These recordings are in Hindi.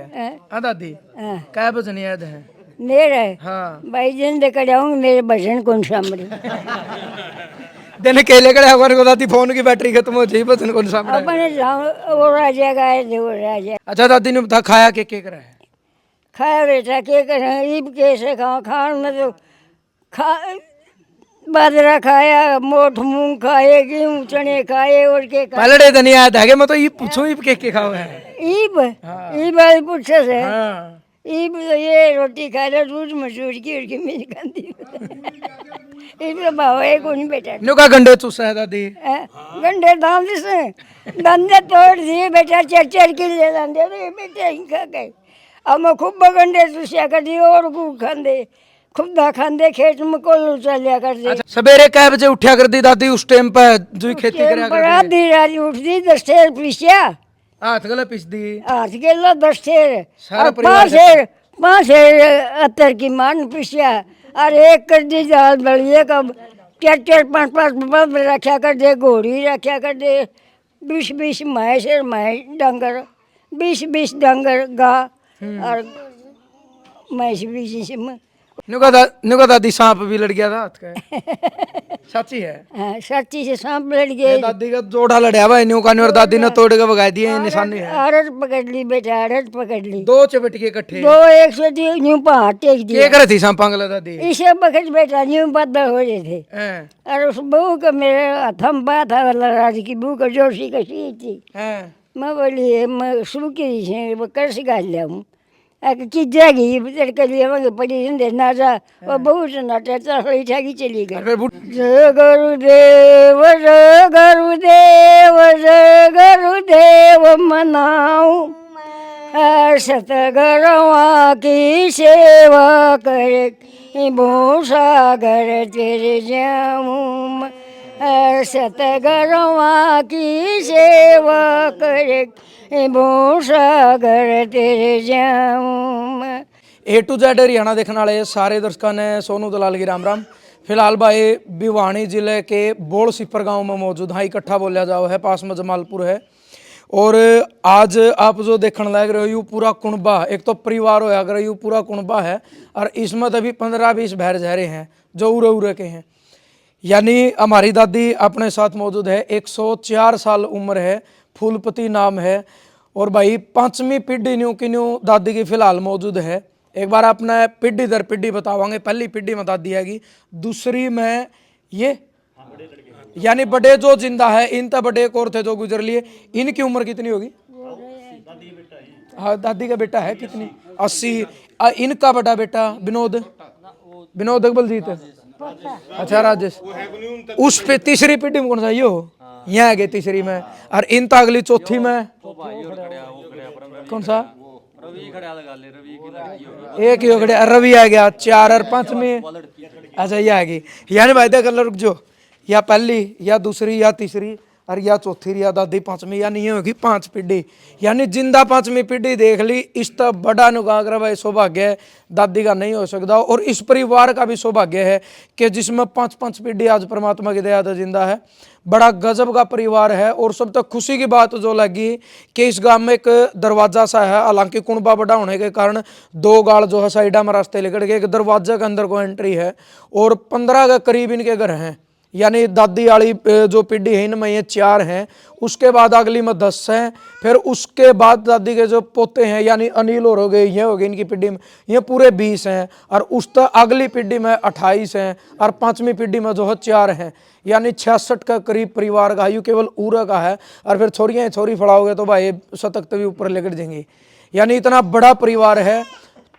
है हाँ दादी क्या भजन याद है मेरे हाँ भाई जिन दे कड़ाऊंगी मेरे भजन कौन सामने दिन केले कड़े हमारे को दादी फोन की बैटरी खत्म हो जाए भजन कौन सा पड़ा है? अपने जाऊं वो राजा गाए थे वो राजा अच्छा दादी ने बता खाया के करा है खाया बेटा के करें ईब कैसे खाओ खान में तो खा बाजरा खाया मोठ मूंग खाए गेहूं चने खाए और के खाए पहले दिन याद है मैं तो ये पूछूं ये के खाओ है ईब हाँ। ईब वाली पूछे से हाँ ईब तो ये रोटी खा ले दूध मसूर की और की मेरी खाती ईब तो भाव है को नहीं बेटा न्यू का गंडे चूसा है दादी गंडे दाम से दंदे तोड़ दिए बेटा चर चर के ले दंदे तो ये बेटा ही खा गए अब मैं खूब गंडे चूसिया कर दिए और खूब खांदे खुदा खांदे खेत में कोल चलिया कर दे अच्छा सवेरे कै बजे उठा कर दी दादी उस टाइम पर जो खेती करा कर बड़ा दी रात उठती 10 ठेर पीसिया हाथ गला पिस दी हाथ के लो 10 ठेर सारा और परिवार पाँच ठेर अत्तर की मान पीसिया और एक कर दी दाल बलिए का 4-4 5-5 बल्ब रखा कर दे घोड़ी रखा कर दे 20-20 भैंस और भैंस डंगर 20-20 डंगर गा और भैंस 20 में न्यू का दादी सांप भी लड़ गया था हाथ का सच्ची है हाँ, सच्ची से सांप लड़ गए दादी का जोड़ा लड़या हुआ है न्यू का और दादी ने तोड़ के भगा दिए निशानी है अरट पकड़ ली बेटा अरट पकड़ ली दो चपट के इकट्ठे दो 100 न्यू पहाड़ टेक के दिया करे थी सांप अंगला दादी इसे बखत बेटा न्यू बदल हो रहे थे हैं और उस बहू का मेरे हथम बात था राज की बहू का जोशी का सी थी हैं मैं बोली मैं सूखी से वो कर सिखा लिया हूँ चीजा गई तेरे लिए वहाँ पड़ी हिंदे ना जा वो बहुत नाटा चढ़ी ठाकी चली गई फिर जय गुरुदेव जय गुरुदेव जय गुरुदेव मनाऊं सतगुरुआ की सेवा करे भूसागर तेरे जाऊं सतगुरुआ की सेवा करे भूसागर तेरे जाऊं A to Z हरियाणा देखने वाले सारे दर्शकों ने सोनू दलाल की राम राम। फिलहाल भाई भिवानी जिले के बोल सिपर गांव में मौजूद हाँ इकट्ठा बोलिया जाओ है पास में जमालपुर है और आज आप जो देखने लग रहे हो यू पूरा कुणबा एक तो परिवार हो अगर यू पूरा कुणबा है और इसमें तभी 15-20 भैर जहरे हैं जो उरे उरे के हैं यानी हमारी दादी अपने साथ मौजूद है 104 साल उम्र है फूलपति नाम है और भाई 5वीं पीढ़ी न्यू की न्यू दादी की फिलहाल मौजूद है। एक बार आपने पीढ़ी दर पीढ़ी बतावांगे पहली पीढ़ी में दादी आएगी दूसरी में ये यानी बड़े जो जिंदा है इन तक बड़े एक और थे जो गुजर लिए इनकी उम्र कितनी होगी हाँ दादी का बेटा है कितनी 80 इनका बड़ा बेटा विनोद विनोद बलजीत अच्छा राजेश उस पे तीसरी पीढ़ी में कौन सा ये हो यहाँ गए तीसरी में और इन तक अगली चौथी में कौन सा एक ही हो गया रवि आ गया 4 और 5 में अच्छा ये आ गई यानी भाई देख रुक जो या पहली या दूसरी या तीसरी और या चौथी या दादी 5वीं यानी ये होगी 5 पीढ़ी यानी जिंदा 5वीं पीढ़ी देख ली इस तक बड़ा नुगागर भाई सौभाग्य है दादी का नहीं हो सकता और इस परिवार का भी सौभाग्य है कि जिसमें 5-5 पीढ़ी आज परमात्मा की दया से जिंदा है। बड़ा गजब का परिवार है और सब तक खुशी की बात जो लगी कि इस गांव में एक दरवाजा सा है हालांकि कुणबा बड़ा होने के कारण 2 गाड़ जो है साइडा में रास्ते निकल गए एक दरवाजे के अंदर को एंट्री है और 15 के करीब इनके घर हैं यानी दादी वाली जो पीढ़ी है इनमें ये 4 हैं उसके बाद अगली में 10 हैं फिर उसके बाद दादी के जो पोते हैं यानी अनिल और हो गए ये हो गए इनकी पीढ़ी में ये पूरे 20 हैं और उस तक अगली पीढ़ी में 28 हैं और 5वीं पीढ़ी में जो है 4 हैं यानी 66 का करीब परिवार का आयु केवल उरा का है और फिर छोरियाँ छोरी फड़ाओगे तो भाई शतक तभी ऊपर लेकर जाएंगी यानी इतना बड़ा परिवार है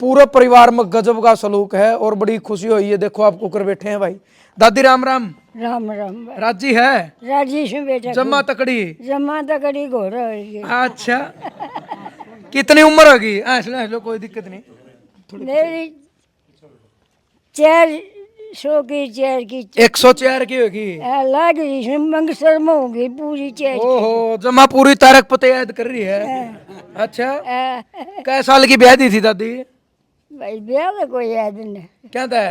पूरे परिवार में गजब का सलूक है और बड़ी खुशी हुई है। देखो आप कुकर बैठे हैं भाई दादी राम राम राम राम राजी है राजी से बेटा जम्मा तकड़ी घोड़ा होगी अच्छा कितनी उम्र होगी लो कोई दिक्कत नहीं मेरी 400 की 4 की 104 की होगी लाग रही मंगसर में होगी पूरी 4 ओहो जमा पूरी तारक पते याद कर रही है अच्छा कै साल की ब्याह दी थी दादी भाई ब्याह तो कोई याद नहीं क्या था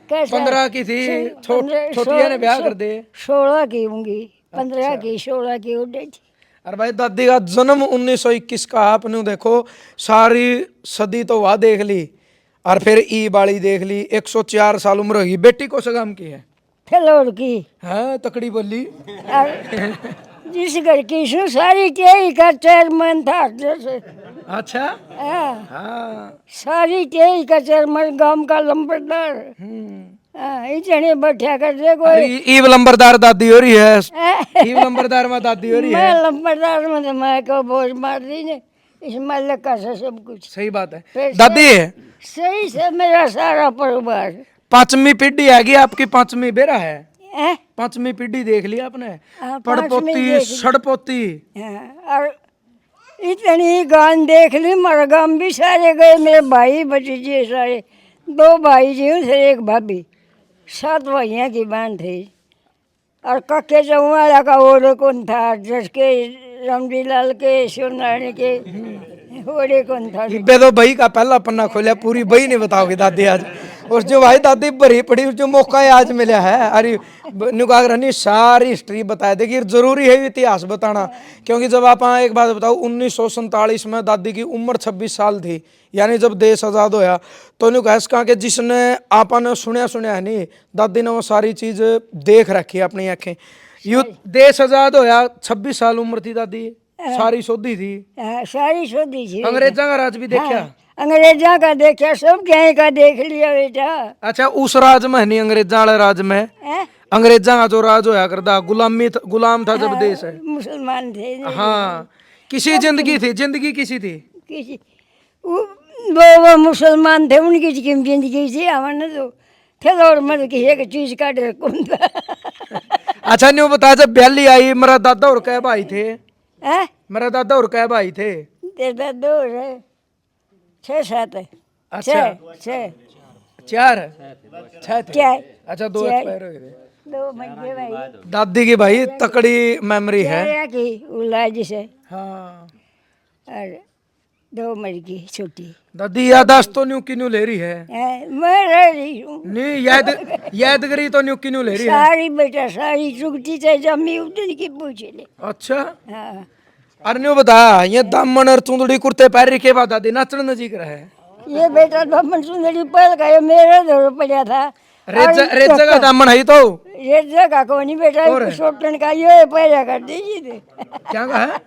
15 की थी छोटिया ने ब्याह कर दे 16 की होंगी 15 की 16 की उड़े थी अरे भाई दादी का जन्म 1921 का, आपने देखो सारी सदी तो वह देख ली, और फिर ई बाड़ी देख ली, 104 साल उम्र होगी। बेटी को सगाम की है? फिलौर की। हाँ तकड़ी बोली। और जिस घर की सु सारी तेई का चेयरमैन था जैसे। अच्छा। हाँ, हाँ। सारी तेई का चेयरमैन, गांव का लंबरदार। हाँ, इतने बैठा कर दे कोई। अरे ईव लंबरदार दादी हो रही है, ईव लंबरदार में दादी हो रही मैं है। लंबरदार में तो मैं को बोझ मार दी ने, इसमें लगा से सब कुछ। सही बात है फिर दादी। सही से मेरा सारा परिवार। पांचवी पीढ़ी आएगी आपकी, पांचवी बेरा है, हैं? पांचवी पीढ़ी देख ली आपने, हाँ, पांचवी पड़पोती देख ली। सड़पोती। हाँ, और इतनी गान देख ली। मर गाम भी सारे गए, मेरे भाई भतीजे सारे। 2 भाई जी थे, एक भाभी, 7 भाइयों की बहन थी। और कक्के चौवाला का ओरे कौन था, जिसके रामजी लाल के, शिवनारायण के ओरे कौन था। इब्बे तो बही का पहला पन्ना खोलिया, पूरी बही नहीं बताओगे दादी आज। और जो भाई दादी भरी पड़ी, जो मौका है आज मिला है, अरे नुकागरनी सारी हिस्ट्री बता देगी। जरूरी है इतिहास बताना, क्योंकि जब आप एक बात बताओ, 1947 में दादी की उम्र 26 साल थी, यानी जब देश आज़ाद होया। तो न्यू कहा कि जिसने आपने सुनया है नहीं, दादी ने वो सारी चीज देख रखी है अपनी आंखें। देश आज़ाद होया, 26 साल उम्र थी दादी, सारी सोधी थी। हाँ, सारी सोधी थी। अंग्रेजा का राज भी देखा? अंग्रेजा का देखा, सब कहीं का देख लिया बेटा। अच्छा, उस राज में नहीं, अंग्रेजा वाले राज में, हैं? अंग्रेजा का जो राज होया करता, गुलाम था जब देश है। मुसलमान थे। हाँ, किसी जिंदगी थी, जिंदगी किसी थी। किसी वो मुसलमान थे, उनकी जिंदगी थी। हमारे तो फिलौर में किसी एक चीज का डर कौन था। अच्छा न्यू बता, जब बयाली आई, मेरा दादा और कै भाई थे? हैं? मेरा दादा और कै भाई थे? तेरा 2 है, 6 7 है। अच्छा। 6 4 6 थे। क्या? अच्छा, 2 छह। एक्सपायर हो गए। 2 मर भाई। दादी की भाई तकड़ी मेमोरी है। क्या की उलाज से। हाँ और 2 मर गई छोटी। दादी यादाश्त तो न्यू की न्यू ले रही है। मैं रह रही हूँ। नहीं, यादगिरी तो न्यू की न्यू ले रही है। सारी बेटा सारी चुगती से जमी उठने की पूछ ले। अच्छा। हाँ, अरे न्यू बता, ये दामन और चुंदड़ी कुर्ते पहन के बाद दादी नाचन नजीक रहे। ये बेटा दमन सुंदरी पहल गया, मेरे दौर पड़ा था। रेजा का दामन है तो ये जगह को नहीं बेटा, सोटन का ये पैदा कर दीजिए। क्या कहा है?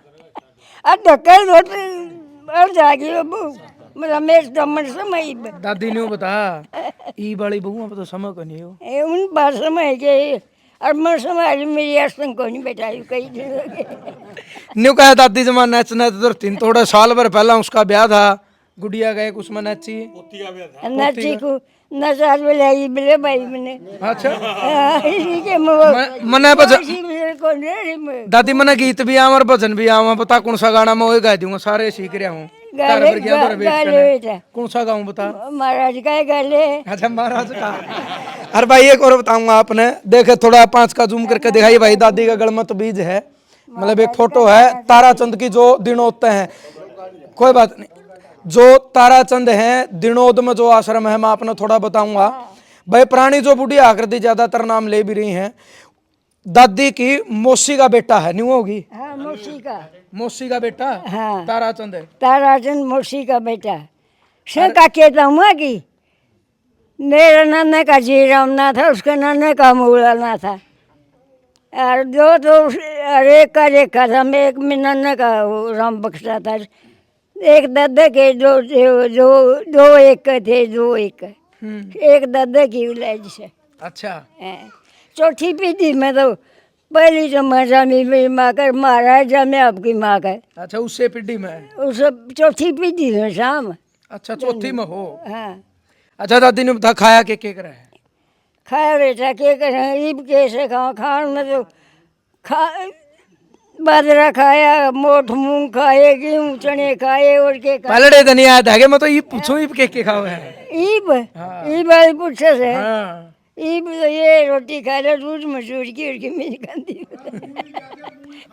अब धक्कर धोते और जागी अबू मेरा मेरे दमन समय। दादी ने बता, ई बड़ी बहू अब तो समय को नहीं हो। उन बार समय के और मैं समय मेरी असन को नहीं बेटा कई दिन। न्यू कहा दादी जमा नचना तो 3 साल भर पहला उसका ब्याह था, गुड़िया गए कुछ में नची नची को नचार बोले बिले भाई मैंने। अच्छा। इसी के मने दादी मने गीत भी आवा और भजन भी आवा, बता कौन सा गाना मैं वही गा दूंगा, सारे सीख रहा हूँ। कौन सा गाऊं बता? महाराज का गाले। अच्छा, महाराज का। अरे भाई एक और बताऊंगा, आपने देखे थोड़ा 5 का जूम करके दिखाई भाई। दादी का गलमत बीज है, मतलब एक फोटो है ताराचंद की, जो दिनोद हैं, कोई बात नहीं, जो ताराचंद हैं दिनोद में जो आश्रम है, मैं आपने थोड़ा बताऊंगा भाई। प्राणी जो बूढ़ी आकृति ज्यादातर नाम ले भी रही हैं, दादी की मौसी का बेटा है, नहीं होगी? हाँ, मौसी का बेटा। हाँ, ताराचंद है। ताराचंद मौसी का बेटा। का कहता हूँ कि मेरा नाना का जीराम ना था, उसका नाना का मूला ना था। और 2 तो रेखा था, मैं एक में नाना का राम बख्शा था। एक दादा के 2 एक थे, 2 एक। एक दादा की विलेज से। अच्छा। चौथी पीढ़ी में तो पहली तो मजा मेरी माँ का, महाराजा में आपकी माँ का। अच्छा, उससे पीढ़ी में? उस चौथी पीढ़ी में शाम। अच्छा, चौथी में हो। हाँ। अच्छा, दादी ने बता खाया के रहा है? खाया बेटा के करें, ईब कैसे खाओ, खान में तो बाजरा खाया, मोठ मूंग खाए, गेहूँ चने खाए, और के पहले दिन याद है मैं तो ये पूछूं ईब के खाओ है? ईब वाली पूछे से। हाँ। ईब ये रोटी खा लो दूध मसूर की, और मेरी खाती।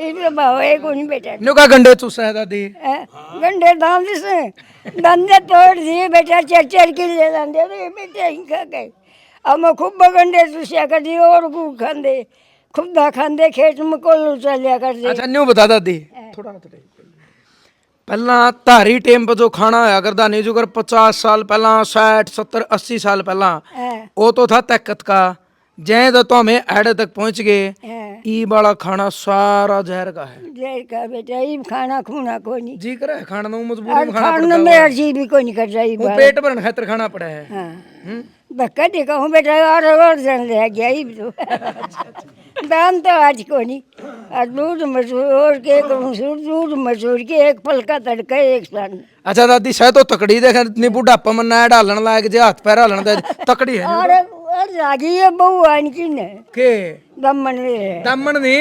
ईब तो भाव है को नहीं बेटा। न्यू का गंडे चूसा है दादी? गंडे दांत से दंदे तोड़ दिए बेटा, 4 किलो दंदे बेटा ही खा गए। अब मैं खूब गंडे चूसिया कर दिए और खूब खाते, खुदा खांदे खेत में कोल्लू चलिया करते अच्छा न्यू बता दादी थोड़ा ਪਹਿਲਾਂ ਧਾਰੀ ਟਾਈਮ ਜੋ ਖਾਣਾ ਹੋਇਆ ਕਰਦਾ ਨਹੀਂ ਜੋ ਕਰ 50 ਸਾਲ ਪਹਿਲਾਂ 60 70 80 साल ਪਹਿਲਾਂ हाँ, वो तो था ताकत का जय तो हमें एड तक पहुंच गए हाँ। ई वाला खाना सारा जहर का है जय का बेटा ये खाना खूना को नहीं जी करे खाना में मजबूरी और में खाना खाना पड़ता मेरा जी भी कोई नहीं कर रही वो पेट भरने खातिर खाना पड़ा है हाँ हम्म? बक्का देखा हूँ बेटा और जन रह गया ही तो दाम तो आज को नहीं और दूध मसूर के एक मसूर दूध मसूर के एक फलका तड़का एक सन अच्छा दादी सह तो तकड़ी देख इतनी बुढ़ापा में ना डालन लायक जे हाथ पैर हालन दे तकड़ी है और रागी है बहु आन की न के दमन में दमन नहीं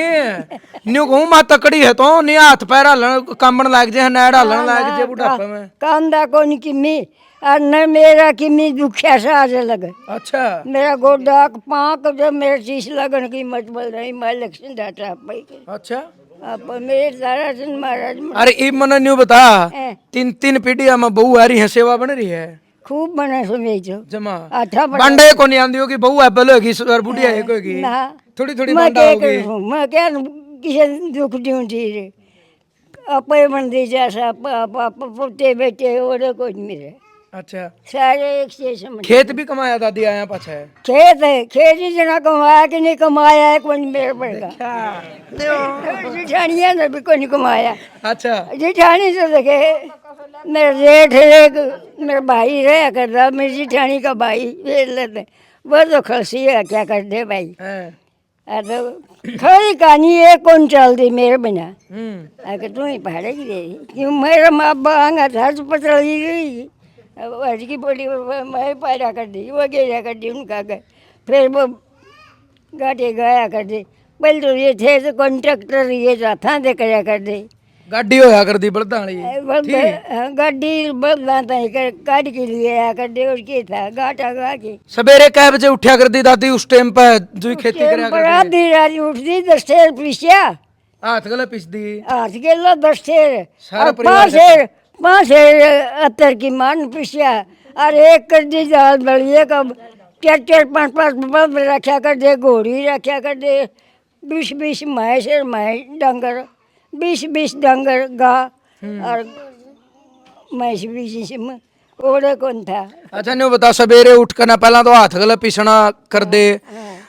न्यू कहूं मां तकड़ी है तो नहीं हाथ पैर हालन कंबन लायक जे ना डालन लायक जे बुढ़ापा में कांदा को नहीं किमी और न मेरा किमी दुखिया सा आज लगे अच्छा मेरा गोडा पाँक जब मेरा चीज लगन की मत बोल रही मैं इलेक्शन डाटा पाई अच्छा अब मेरे सारा दिन महाराज अरे ई मन न्यू बता हैं, 3 पीढ़ियां में बहू आ रही है सेवा बन रही है खूब बना समझो जमा अच्छा बंडे को नहीं आंदी होगी बहू एबल होगी और बुढ़िया एक होगी ना थोड़ी थोड़ी मैं बंडा क्या होगी करूं मैं क्या किसी दुख दूं चीज अपे बंदी जैसा पुते बेटे और कुछ मेरे अच्छा सारे एक से समझ खेत भी कमाया दादी आया पाछा है खेत है खेत ही जना कमाया कि नहीं कमाया है कोई मेरे पड़ेगा जिठानिया ने भी कोई नहीं कमाया अच्छा जिठानी से देखे मेरे जेठ एक मेरा भाई रहा करता मेरी जिठानी का भाई वेच लेते वो तो खलसी है क्या कर दे भाई हैं, तो खड़ी कहानी है कौन चल दी मेरे बिना हम्म तू ही पहाड़े की दे क्यों मेरा माँ बांगा था तो पता ही गई आज की बोली मैं पैदा कर दी वो गेरा कर दी उनका गए फिर वो गाटे गया कर दी पहले तो ये थे तो कॉन्ट्रैक्टर ये था दे कराया कर दे गाड़ी होया कर दी बलदा वाली गाड़ी बदला काट के लिए आया कर दे और क्या था गाटा गा के सवेरे कै बजे उठा कर दी दादी उस टाइम पे जो खेती करया कर दी आधी रात उठती 10 शेर पीछा हाथ गले पिस दी हाथ के लो 10 शेर सारा और परिवार 5 शेर अत्तर की मान पीछा और एक कर दी दाल बलिए का 4 5 बल्ब रखा कर दे घोड़ी रखा कर दे 20 माए शेर माए डंगर 20 डंगर गा और मैस 20 में ओड़े कौन था अच्छा न्यू बता सवेरे उठ कर ना पहला तो हाथ गले पिसना कर दे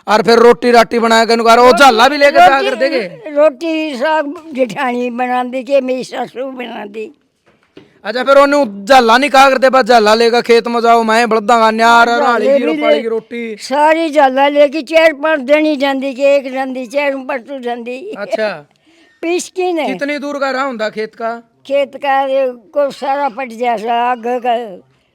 और फिर रोटी राटी बनाया कर वो झाला भी लेके जा कर देगे रोटी साग जिठानी बना दी के मेरी सासू बना दी अच्छा फिर उन्हें झाला नहीं कहा करते बस झाला लेकर खेत में जाओ मैं बलदा का न्यार राली की रोपाली की रोटी सारी झाला लेके 4 5 देनी जाती के एक जाती 4 परसों जाती अच्छा पीस की नहीं कितनी दूर का रहा होंदा खेत का खेत का ये को सारा पट जैसा आगे का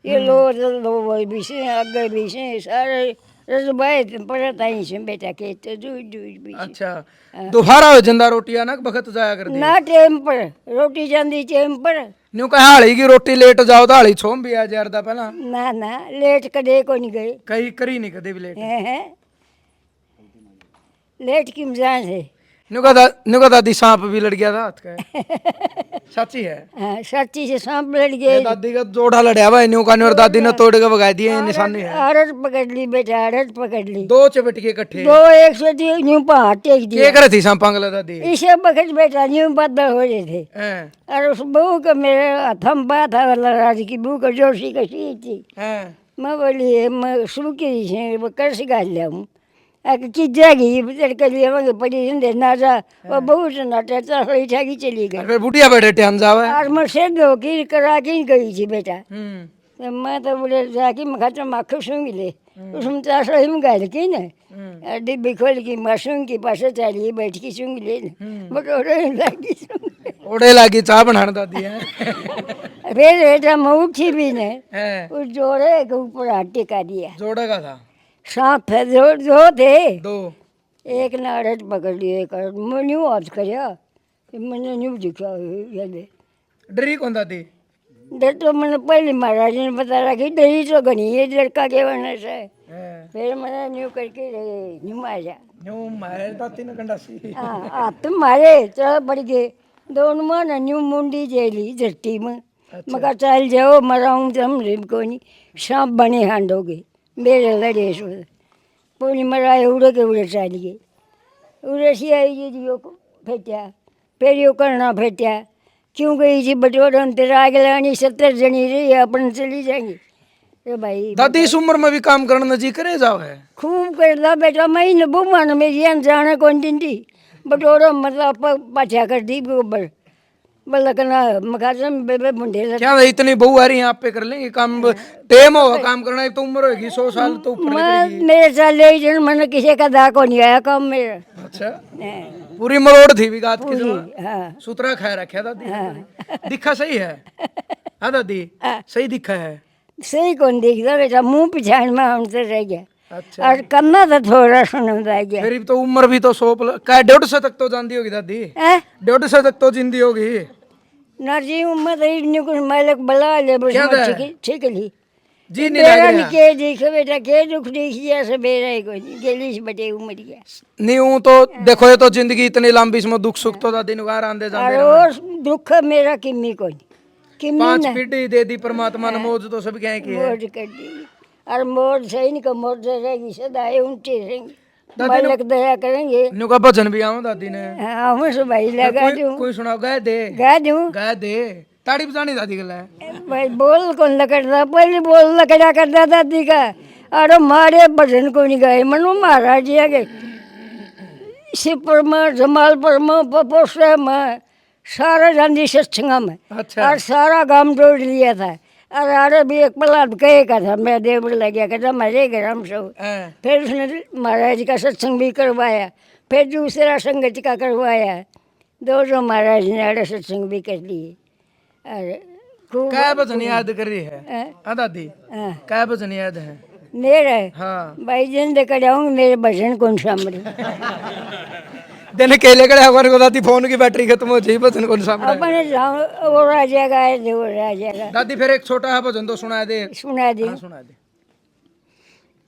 ये लो भी से आगे भी से सारे रसबाई पड़ता ही से बेटा खेत दूध दूध भी अच्छा दोबारा हो जंदा रोटियां ना बखत जाया कर दी ना टाइम पर रोटी जाती टाइम पर न्यू कहा हाली की रोटी लेट जाओ तो हाली छोम भी आ जार दा पहला ना लेट कदे को नहीं गए कहीं करी नहीं कदे भी लेट हैं लेट की मजान है न्यू का दादी सांप भी लड़ गया था हाथ का सच्ची है हाँ, सच्ची से सांप लड़ गए दादी का जोड़ा लड़या हुआ है न्यू का और दादी ने तोड़ के भगा दिए ये निशानी है अरद पकड़ ली बेटा अरद पकड़ ली 2 चपट के इकट्ठे 2 100 यूं पहाड़ टेक दिया क्या करे थी सांप अंगला दादी इसे बखत बेटा यूं बदल हो रहे थे हैं और उस बहू का मेरे हथम बात था राज की बहू का जोशी का सी थी हैं मैं बोली मैं सूखी से वो कर सिखा लिया हूँ कि जाएगी लड़के लिए वहाँ पड़ी हिंदे ना जा वो बहुत नाटे चढ़ी ठाकी चली गई फिर बुढ़िया बैठे ध्यान जावे और मैं से दो की करा के गई थी बेटा हम्म तो मैं तो बोले जाके मैं खाता माखो सूंघ ले उसमें चार सौ में गाल की ना डिब्बी खोल की मैं सूंघ की पास चली बैठ की सूंघ ले बट लगी ओड़े लागी चाह बनाने दादी है फिर बेटा मैं उठी भी नहीं हैं उस जोड़े के ऊपर हाथ टिका दिया जोड़ा का था सांप थे दो थे 2 एक ने अड़द पकड़ लिए कर मैं न्यू हाथ करया मैंने न्यू दिखा ये डरी कौन दादी डर तो मैंने पहले महाराज ने बता रखी डरी तो घनी है लड़का के वजह से हैं फिर मैंने न्यू करके न्यू आ जा न्यू मारे दादी ने कंडासी हाँ हाथ मारे चल बढ़ गए दोनों में न्यू मुंडी जेली झट्टी में मगर चल जाओ मराऊँ तो हम को नहीं सांप बने हांडोगे मेरे लड़े सो पूरी मराए उड़े के उड़े चल गए उरेसी आई जी यो फेट्या फिर यो करना फेट्या क्यों गई जी बटोरा तेरा आगे लानी 70 जनी रही अपन चली जाएंगी अरे भाई दादी इस उम्र में भी काम करना जी करे जाओ है। खूब करता बेटा मैं न बुमान मेरी अन जाने कौन दिन दी बटोरा मतलब पाछा कर दी गोबर बल्ला करना मकाजम बेबे मुंडे क्या भाई इतनी बहू आ रही है आप पे कर लेंगे काम टेम होगा काम करना एक तो उम्र होगी 100 साल तो ऊपर मैं मेरे साल ले जन मन किसी का दा को नहीं आया काम मेरा अच्छा हाँ, पूरी मरोड़ थी विगात की पूरी, जो हाँ सुतरा खाया रखा दादी हाँ दिखा सही है हाँ दादी सही दिखा है सही कौन देखता बेटा मुंह पिछाड़ में हमसे रह गया अच्छा और करना तो थोड़ा सुनता गया फिर तो उम्र भी तो 100 क्या 150 तक तो जानती होगी दादी हैं? 150 तक तो जिंदी होगी ना जी उम्र तो इतनी कुछ मालिक बला ले बस क्या था? ठीक ली जी नहीं लग बेरा रहा नहीं के देखे बेटा के दुख देखिए से बेरा ही कोई नहीं गेली से बटे उमर गया नहीं हूँ तो देखो ये तो जिंदगी इतनी लंबी इसमें दुख सुख तो दादी नुगार आंदे जाते और रहे। वो दुख मेरा किम्मी कोई किम्मी 5 ना पीढ़ी दे दी परमात्मा ने मौज तो सब क्या की है मोर कर दी और मोर सही नहीं का मोर से रहेगी सदाए उल्टी रहेंगी मालिक दया करेंगे नु का भजन भी आऊं दादी ने हाँ हम सब भाई लगा दूं कोई सुनाओ गाय दे गा दूं गाय दे ताड़ी बजानी दादी गला है भाई बोल कौन लकड़ता पहले बोल लकड़ा करता दादी का अरे मारे भजन को नहीं गाए मनु महाराज जी आगे शिवपुर में जमालपुर में पपोसरे में सारा जानी सत्संगा में अच्छा और सारा गांव जोड़ लिया था और अरे भी एक पलाद कहे का था मैं देवर लग गया कहता मरे गए हम सब हैं। फिर उसने महाराज का सत्संग भी करवाया फिर दूसरा संगत का करवाया दोनों महाराज ने अरे सत्संग भी कर लिए अरे खूब क्या भजन याद कर रही है हैं? हाँ दादी हाँ, क्या भजन याद है मेरा हाँ भाई जिंद कराऊंगी मेरे भजन कौन सामने दिन केले कड़े हमारे को दादी फोन की बैटरी खत्म हो जाए भजन कौन सा पड़ा है? अपने जाऊं वो राजा का है वो राजा का दादी फिर एक छोटा है भजन तो सुना दे सुना दी हाँ सुना दे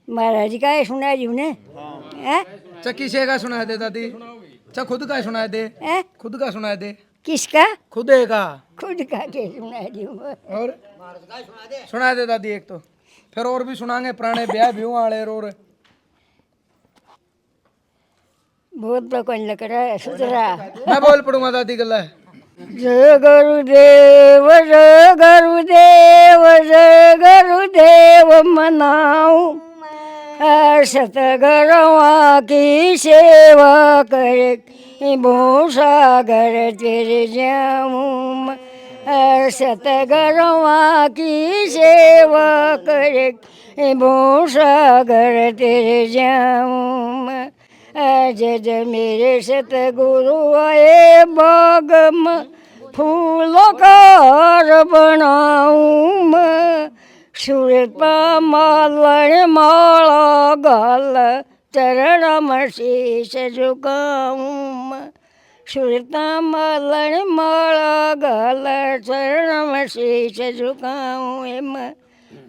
महाराज का है सुना दी उन्हें हैं? चक्की से का सुना दे दादी चा खुद का सुना दे हैं? खुद का सुना दे किसका खुद का खुद का के सुना दी और सुना दे दादी एक तो फिर और भी सुनाएंगे पुराने ब्याह भी वाले और बहुत तो कौन लग रहा है सुधरा मैं बोल पड़ूंगा दादी गला जय गुरुदेव जय गुरुदेव जय गुरुदेव मनाऊं सतगुरुआ की सेवा करे भूसागर तेरे जाऊं सतगुरुआ की सेवा करे भूसागर तेरे जाऊं जज मेरे सतगुरु आए बाग में फूलों का हार बनाऊं मैं सुरता मालन माला गाल चरण में शीश झुकाऊं मैं सुरता मालन माला गाल चरण में शीश झुकाऊं मैं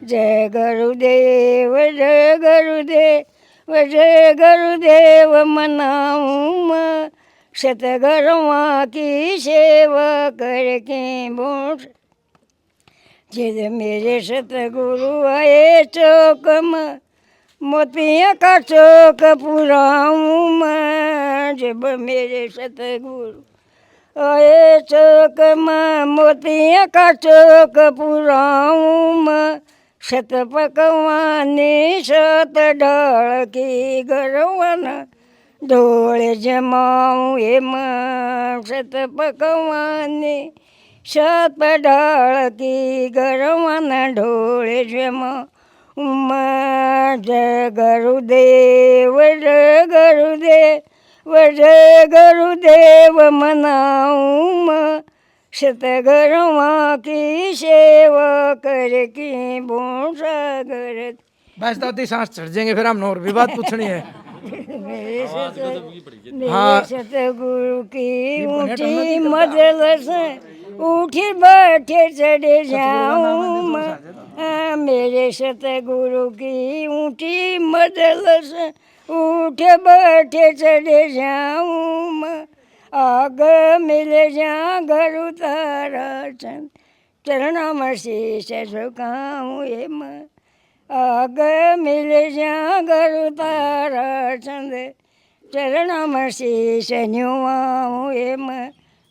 जय गुरुदेव जय गुरुदेव जय गुरुदेव मनाऊं मैं सतगुरुआ की सेवा करके बोस जिद मेरे सतगुरु आए चौक में मोतिया का चौक पुराऊं मैं जब मेरे सतगुरु आए चौक में मोतिया का चौक पुराऊं मैं सत पकवानी सत ढाल की गरवन ढोल जमाऊं हे मां सत पकवानी सत ढाल की गरवन ढोल जमाऊं मां जय गुरुदेव जय गुरुदेव जय गुरुदेव मनाऊं मां सतगुरुआ की सेवा करके भूसागर बस दादी सांस चढ़ जाएंगे फिर हम और भी बात पूछनी है मेरे सतगुरु की ऊंची मदल से उठी बैठे चढ़े जाऊं मेरे सतगुरु की ऊंची मदल से उठे बैठे चढ़े जाऊं आग मिल जा गुरु तारा चंद चरण में शीश झुकाऊं हे मां आग मिल जा गुरु तारा चंद चरणों में शीश न्युआऊं एम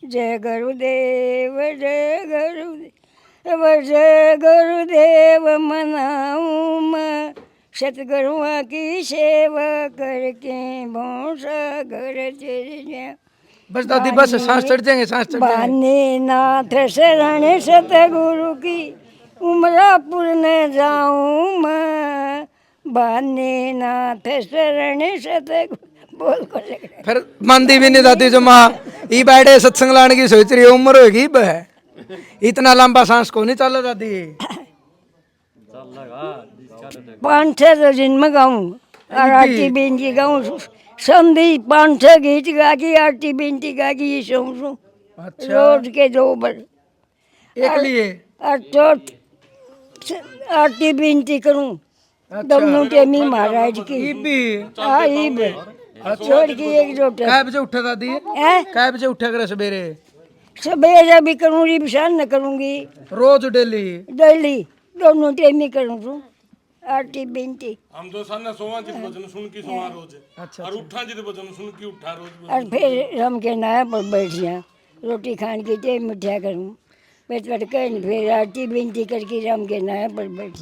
जय गुरुदेव जय गुरुदेव जय गुरुदेव मनाऊं मैं सतगुरुओं की सेवा करके भोसा घर चढ़ बस दादी बस सांस चढ़ जाएंगे, सांस चढ़ जाएंगे। बाने नाथ शरण सतगुरु की उमरापुर न जाऊं मैं बाने नाथ शरण सतगुरु बोल को फिर मानदी भी नहीं दादी जो माँ ई बैठे सत्संग लाने की सोच रही है, उम्र होगी बह इतना लंबा सांस को नहीं चल दादी। 5-6 दिन में गाऊं और आरती बिनती गाऊं संधि 5-6 गीत गा के आरती बिनती गा के ये सुन अच्छा रोज के 2 बार एक लिए और तो आरती बिनती करूं दोनों टेमी महाराज की ई भी हाँ ईब छोड़ के एक जोटा कै बजे उठे दादी, है कै बजे उठे करे सवेरे? सवेरे भी करूंगी बिशान न करूंगी रोज डेली? डेली दोनों टेमी करूं छू आरती बिनती हम तो साना सोवा जित भजन सुन की सोवा रोज अच्छा और उठा जित भजन सुन की उठा रोज और फिर हम के नया पर बैठ गया रोटी खान की टेम मिठा करूं पेट फिर आरती बिनती करके राम के नया पर बैठ